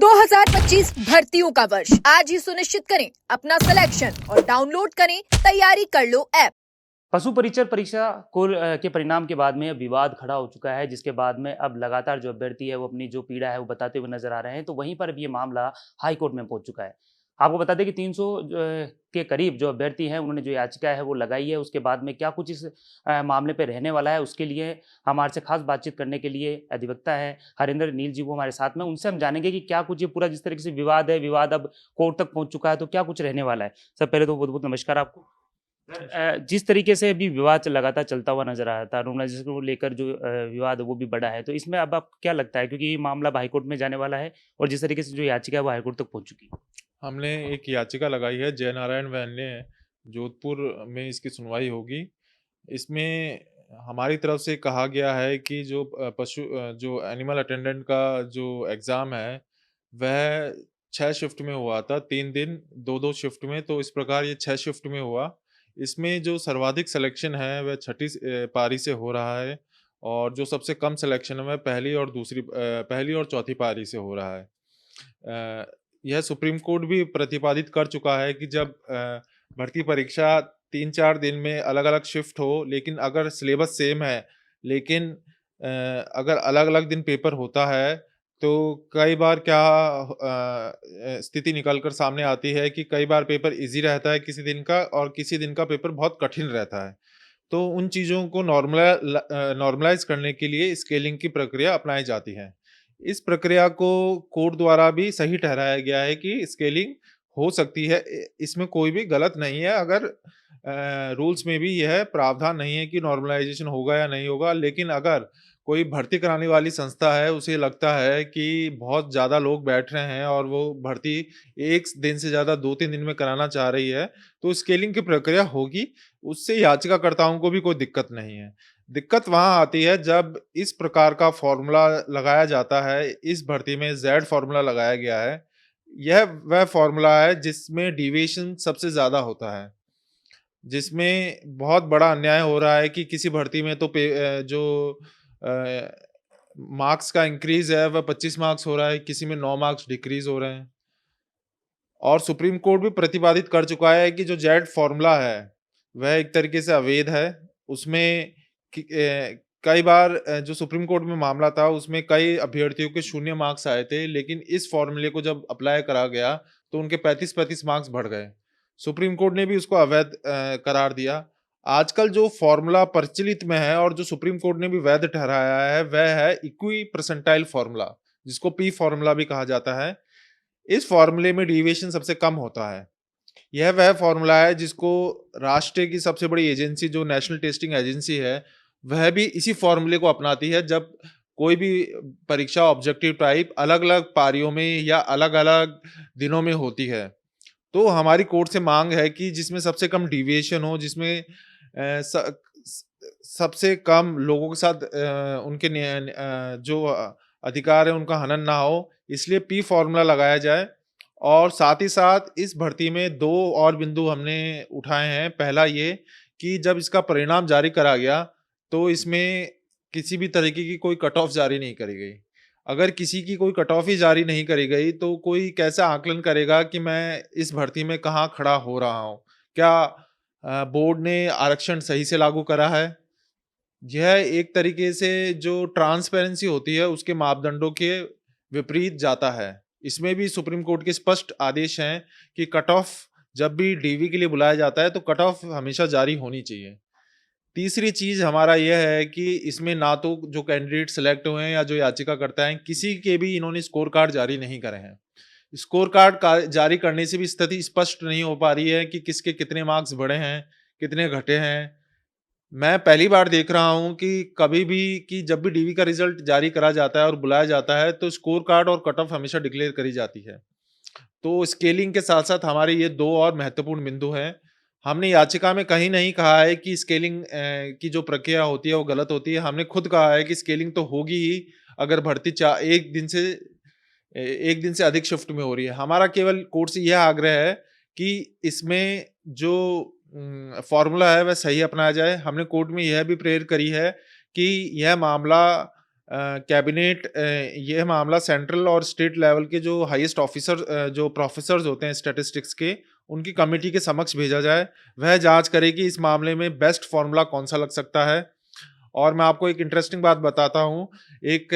2025 भर्तियों का वर्ष आज ही सुनिश्चित करें अपना सिलेक्शन और डाउनलोड करें तैयारी कर लो ऐप। पशु परिचर परीक्षा के परिणाम के बाद में अब विवाद खड़ा हो चुका है, जिसके बाद में अब लगातार जो अभ्यर्थी है वो अपनी जो पीड़ा है वो बताते हुए नजर आ रहे हैं। तो वहीं पर अब ये मामला हाई कोर्ट में पहुंच चुका है। आपको बता दें कि 300 के करीब जो अभ्यर्थी हैं उन्होंने जो याचिका है वो लगाई है। उसके बाद में क्या कुछ इस मामले पे रहने वाला है, उसके लिए हमारे से खास बातचीत करने के लिए अधिवक्ता है हरिंदर नील जी वो हमारे साथ में। उनसे हम जानेंगे कि क्या कुछ ये पूरा जिस तरीके से विवाद है, विवाद अब कोर्ट तक पहुंच चुका है, तो क्या कुछ रहने वाला है। सब पहले तो बहुत बहुत नमस्कार आपको। जिस तरीके से अभी विवाद लगातार चलता हुआ नजर आ रहा था, नॉर्मलाइजेशन को लेकर जो विवाद है वो भी बड़ा है, तो इसमें अब आप क्या लगता है, क्योंकि ये मामला अब हाईकोर्ट में जाने वाला है और जिस तरीके से जो याचिका है वो हाईकोर्ट तक पहुंच चुकी है। हमने एक याचिका लगाई है, जय नारायण व अन्य जोधपुर में इसकी सुनवाई होगी। इसमें हमारी तरफ से कहा गया है कि जो एनिमल अटेंडेंट का जो एग्ज़ाम है, वह 6 शिफ्ट में हुआ था, 3 दिन 2-2 शिफ्ट में, तो इस प्रकार ये 6 शिफ्ट में हुआ। इसमें जो सर्वाधिक सिलेक्शन है वह छठी पारी से हो रहा है और जो सबसे कम सिलेक्शन है वह पहली और चौथी पारी से हो रहा है। यह सुप्रीम कोर्ट भी प्रतिपादित कर चुका है कि जब भर्ती परीक्षा 3-4 दिन में अलग-अलग शिफ्ट हो, लेकिन अगर सिलेबस सेम है, लेकिन अगर अलग-अलग दिन पेपर होता है, तो कई बार क्या स्थिति निकल कर सामने आती है कि कई बार पेपर ईज़ी रहता है किसी दिन का और किसी दिन का पेपर बहुत कठिन रहता है। तो उन चीज़ों को नॉर्मलाइज़ करने के लिए स्केलिंग की प्रक्रिया अपनाई जाती है। इस प्रक्रिया को कोर्ट द्वारा भी सही ठहराया गया है कि स्केलिंग हो सकती है। इसमें कोई भी गलत नहीं है, अगर रूल्स में भी यह प्रावधान नहीं है कि नॉर्मलाइज़ेशन होगा या नहीं होगा। लेकिन अगर कोई भर्ती कराने वाली संस्था है, उसे लगता है कि बहुत ज़्यादा लोग बैठ रहे हैं और वो भर्ती 1 दिन से ज़्यादा 2-3 दिन में कराना चाह रही है, तो स्केलिंग की प्रक्रिया होगी। उससे याचिकाकर्ताओं को भी कोई दिक्कत नहीं है। दिक्कत वहाँ आती है जब इस प्रकार का फ़ॉर्मूला लगाया जाता है, इस भर्ती में ज़ेड फ़ॉर्मूला लगाया गया है। यह वह फ़ॉर्मूला है जिसमें डेविएशन सबसे ज़्यादा होता है। जिसमें बहुत बड़ा अन्याय हो रहा है कि किसी भर्ती में तो मार्क्स का इंक्रीज़ है वह 25 मार्क्स हो रहा है, किसी में 9 मार्क्स डिक्रीज़ हो रहे हैं। और सुप्रीम कोर्ट भी प्रतिपादित कर चुका है कि जो जेड फॉर्मूला है, वह एक तरीके से अवैध है। उसमें कई बार जो सुप्रीम कोर्ट में मामला था, उसमें कई अभ्यर्थियों के शून्य मार्क्स आए थे, लेकिन इस फॉर्मूले को जब अप्लाई करा गया, तो उनके 35-35 मार्क्स बढ़ गए। सुप्रीम कोर्ट ने भी उसको अवैध करार दिया। आजकल जो फॉर्मूला प्रचलित में है और जो सुप्रीम कोर्ट ने भी वैध ठहराया है, वह है इक्वी परसेंटाइल फॉर्मूला, जिसको पी फॉर्मूला भी कहा जाता है। इस फॉर्मूले में डेविएशन सबसे कम होता है। यह वह फॉर्मूला है जिसको राष्ट्र की सबसे बड़ी एजेंसी जो नेशनल टेस्टिंग एजेंसी है, वह भी इसी फॉर्मूले को अपनाती है जब कोई भी परीक्षा ऑब्जेक्टिव टाइप अलग-अलग पारियों में या अलग-अलग दिनों में होती है। तो हमारी कोर्ट से मांग है कि जिसमें सबसे कम डेविएशन हो, जिसमें सबसे कम लोगों के साथ उनके जो अधिकार है उनका हनन ना हो, इसलिए पी फॉर्मूला लगाया जाए। और साथ ही साथ इस भर्ती में 2 और बिंदु हमने उठाए हैं। पहला ये कि जब इसका परिणाम जारी करा गया, तो इसमें किसी भी तरीके की कोई कट ऑफ जारी नहीं करी गई। अगर किसी की कोई कट ऑफ ही जारी नहीं करी गई, तो कोई कैसा आकलन करेगा कि मैं इस भर्ती में कहाँ खड़ा हो रहा हूँ? क्या बोर्ड ने आरक्षण सही से लागू करा है? यह एक तरीके से जो ट्रांसपेरेंसी होती है, उसके मापदंडों के विपरीत जाता है। इसमें भी सुप्रीम कोर्ट के स्पष्ट आदेश हैं कि कट ऑफ जब भी डीवी के लिए बुलाया जाता है, तो कट ऑफ हमेशा जारी होनी चाहिए। तीसरी चीज़ हमारा यह है कि इसमें ना तो जो कैंडिडेट सेलेक्ट हुए हैं या जो याचिकाकर्ता हैं, किसी के भी इन्होंने स्कोर कार्ड जारी नहीं करे हैं। स्कोर कार्ड का जारी करने से भी स्थिति स्पष्ट नहीं हो पा रही है कि किसके कितने मार्क्स बढ़े हैं, कितने घटे हैं। मैं पहली बार देख रहा हूँ कि कभी भी कि जब भी डीवी का रिजल्ट जारी करा जाता है और बुलाया जाता है, तो स्कोर कार्ड और कट ऑफ हमेशा डिक्लेयर करी जाती है। तो स्केलिंग के साथ-साथ हमारे ये 2 और महत्वपूर्ण बिंदु हैं। हमने याचिका में कहीं नहीं कहा है कि स्केलिंग की जो प्रक्रिया होती है वो गलत होती है। हमने खुद कहा है कि स्केलिंग तो होगी ही अगर भर्ती 1 दिन से अधिक शिफ्ट में हो रही है। हमारा केवल कोर्ट से यह आग्रह है कि इसमें जो फ़ॉर्मूला है वह सही अपनाया जाए। हमने कोर्ट में यह भी प्रेयर करी है कि यह मामला कैबिनेट ये मामला सेंट्रल और स्टेट लेवल के जो हाईएस्ट ऑफिसर जो प्रोफेसर्स होते हैं स्टैटिस्टिक्स के, उनकी कमेटी के समक्ष भेजा जाए। वह जांच करे कि इस मामले में बेस्ट फॉर्मूला कौन-सा लग सकता है। और मैं आपको एक इंटरेस्टिंग बात बताता हूँ। एक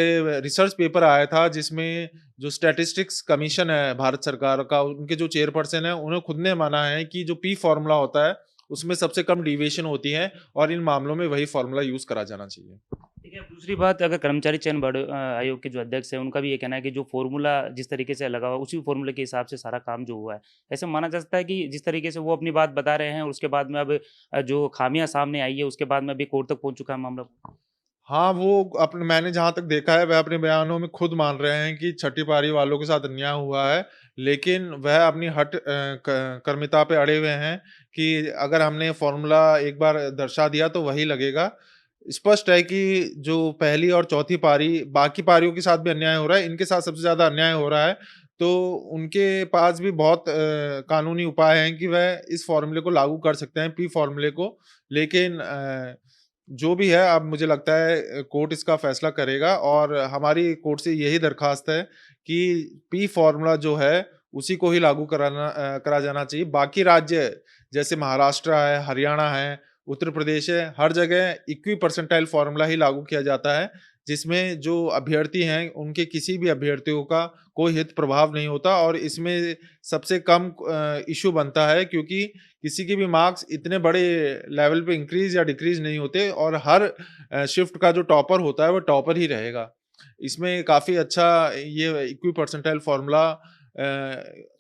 रिसर्च पेपर आया था जिसमें जो स्टैटिस्टिक्स कमीशन है भारत सरकार का, उनके जो चेयरपर्सन हैं, उन्हें खुद ने माना है कि जो पी फॉर्मूला होता है, उसमें सबसे कम डेविएशन होती है और इन मामलों में वही फॉर्मूला यूज़ करा जाना चाहिए। ठीक है, अब दूसरी बात, अगर कर्मचारी चयन बोर्ड आयोग के जो अध्यक्ष हैं, उनका भी ये कहना है कि जो फ़ॉर्मूला जिस तरीके से लगा हुआ है, उसी फ़ॉर्मूले के हिसाब से सारा काम जो हुआ है। ऐसा माना जा सकता है कि जिस तरीके से वो अपनी बात बता रहे हैं, उसके बाद में अब जो खामियाँ सामने आई है, उसके बाद में अभी कोर्ट तक पहुँच चुका है मामला? हाँ, वो अपने मैंने जहाँ तक देखा है, वह अपने बयानों में खुद मान रहे हैं कि छठी पारी वालों के साथ अन्याय हुआ है, लेकिन वह अपनी कर्मिता पे अड़े हुए हैं कि अगर हमने फ़ॉर्मूला एक बार दर्शा दिया तो वही लगेगा। स्पष्ट है कि जो पहली और चौथी पारी, बाकी पारियों के साथ भी अन्याय हो रहा है, इनके साथ सबसे ज़्यादा अन्याय हो रहा है, तो उनके पास भी बहुत कानूनी उपाय हैं कि वह इस फ़ॉर्मूले को लागू कर सकते हैं, पी फ़ॉर्मूले को। लेकिन जो भी है, अब मुझे लगता है कोर्ट इसका फैसला करेगा और हमारी कोर्ट से यही दरख्वास्त है कि पी फॉर्मूला जो है उसी को ही लागू करा जाना चाहिए। बाकी राज्य जैसे महाराष्ट्र है, हरियाणा है, उत्तर प्रदेश है, हर जगह इक्वी परसेंटाइल फॉर्मूला ही लागू किया जाता है, जिसमें जो अभ्यर्थी हैं उनके किसी भी अभ्यर्थियों का कोई हित प्रभाव नहीं होता और इसमें सबसे कम इश्यू बनता है, क्योंकि किसी के भी मार्क्स इतने बड़े लेवल पे इंक्रीज या डिक्रीज नहीं होते और हर शिफ्ट का जो टॉपर होता है वो टॉपर ही रहेगा। इसमें काफ़ी अच्छा ये equi percentile formula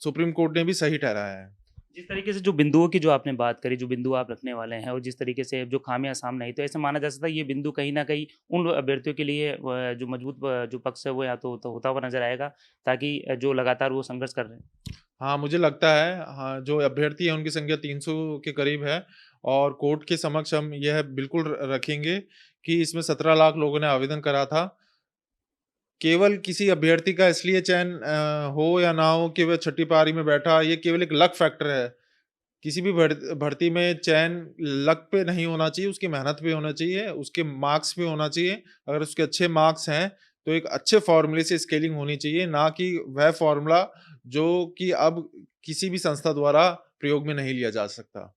supreme court ने भी सही ठहराया है। जिस तरीके से जो बिंदुओं की जो आपने बात करी, जो बिंदु आप रखने वाले हैं और जिस तरीके से जो खामियां सामने आई, तो ऐसा माना जा सकता है ये बिंदु कहीं ना कहीं उन अभ्यर्थियों के लिए जो मजबूत जो पक्ष है वो या तो होता हुआ नजर आएगा, ताकि जो लगातार वो संघर्ष कर रहे हैं। हाँ, मुझे लगता है, हाँ, जो अभ्यर्थी हैं उनकी संख्या 300 के करीब है और कोर्ट के समक्ष हम यह बिल्कुल रखेंगे कि इसमें 17 लाख लोगों ने आवेदन करा था। केवल किसी अभ्यर्थी का इसलिए चयन हो या ना हो कि वह छठी पारी में बैठा, ये केवल एक लक फैक्टर है। किसी भी भर्ती में चयन लक पे नहीं होना चाहिए, उसकी मेहनत पे होना चाहिए, उसके मार्क्स पे होना चाहिए। अगर उसके अच्छे मार्क्स हैं, तो एक अच्छे फ़ॉर्मूले से स्केलिंग होनी चाहिए, ना कि वह फ़ॉर्मूला जो कि अब किसी भी संस्था द्वारा प्रयोग में नहीं लिया जा सकता।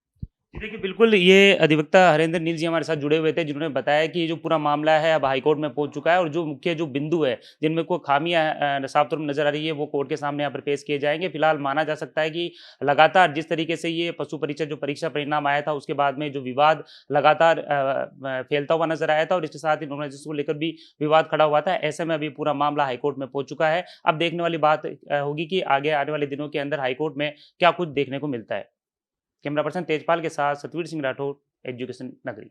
जी, देखिए बिल्कुल, ये अधिवक्ता हरेंद्र नील जी हमारे साथ जुड़े हुए थे, जिन्होंने बताया कि ये जो पूरा मामला है अब हाईकोर्ट में पहुंच चुका है और जो मुख्य जो बिंदु है जिनमें कोई खामियां साफ तौर पर नजर आ रही है वो कोर्ट के सामने यहाँ पर पेश किए जाएंगे। फिलहाल माना जा सकता है कि लगातार जिस तरीके से ये पशु परीक्षा जो परीक्षा परिणाम आया था उसके बाद में जो विवाद लगातार फैलता हुआ नजर आया था और इसके साथ ही नॉर्मलाइजेशन को लेकर भी विवाद खड़ा हुआ था। ऐसे में अभी पूरा मामला हाईकोर्ट में पहुंच चुका है। अब देखने वाली बात होगी कि आगे आने वाले दिनों के अंदर हाईकोर्ट में क्या कुछ देखने को मिलता है। कैमरा पर्सन तेजपाल के साथ सतवीर सिंह राठौर, एजुकेशन नगरी।